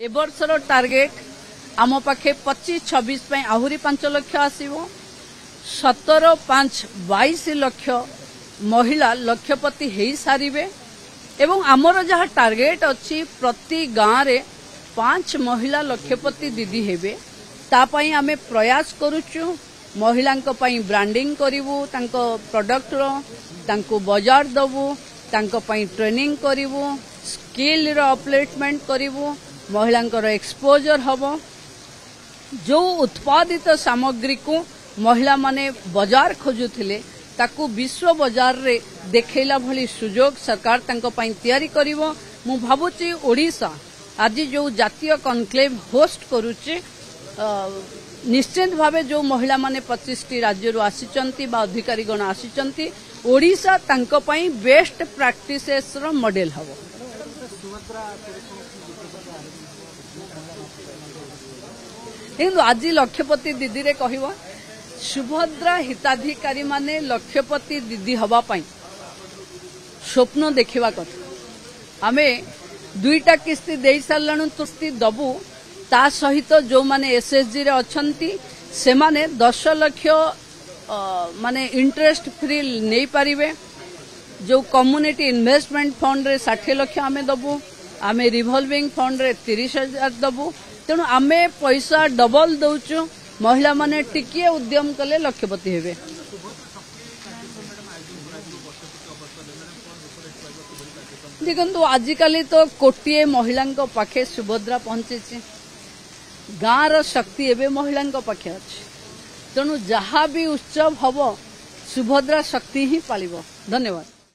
ए वर्षर target आम पाखे 25-26 आहरी 5 लाख आसो 17-5-22 लाख महिला लक्षपति हो सारे एवं आमर जहाँ टार्गेट अच्छी प्रति गाँव में 5 महिला लक्षपति दीदी हेबे तापाई आमे प्रयास करुचु महिला ब्रांडिंग करिवु तांको प्रोडक्ट रो तांको बाजार दबु तांको पई ट्रेनिंग करिवु स्किल रो अपलिफ्टमेंट करिवु महिलांकर एक्सपोजर हबो जो उत्पादित सामग्री को महिला माने बाजार खोजुथिले ताकू विश्व बाजार रे देखैला भली सुजोग सरकार तांको पई तयारी करिवो। मु भाबुची ओडिसा आज जो जातीय कॉन्क्लेव होस्ट करूचे निश्चित भावे जो महिला माने 25 राज्य आसीचंती बा अधिकारी गण आसीचंती ओडिसा तांको पई बेस्ट प्रैक्टिसेस रो मॉडल हबो। किंतु आज लक्षपति दीदी रे कहिबो सुभद्रा हिताधिकारी माने लक्षपति दीदी हवा पाई स्वप्न देखिबा कथा आमे 2टा किस्ती दे सारलाणु किस्ती दबु ता सहित जो माने एसएसजी रे अछंती से माने 10 लाख माने इंटरेस्ट फ्री नहीं पारिबे। जो कम्युनिटी इन्वेस्टमेंट फंड रे 60 लाख आमे दबु आमे रिवॉल्विंग फंड रे 30,000 दबु तेणु आमे पैसा डबल दउचु महिला माने टिकिए उद्यम कले लक्षपति हेबे। देखो आजिकल तो कोटिए महिला पाखे सुभद्रा पहुंची गाँव शक्ति एवं महिला पाखे अच्छी तेणु जहाँ भी उत्सव हम सुभद्रा शक्ति ही पालिब। धन्यवाद।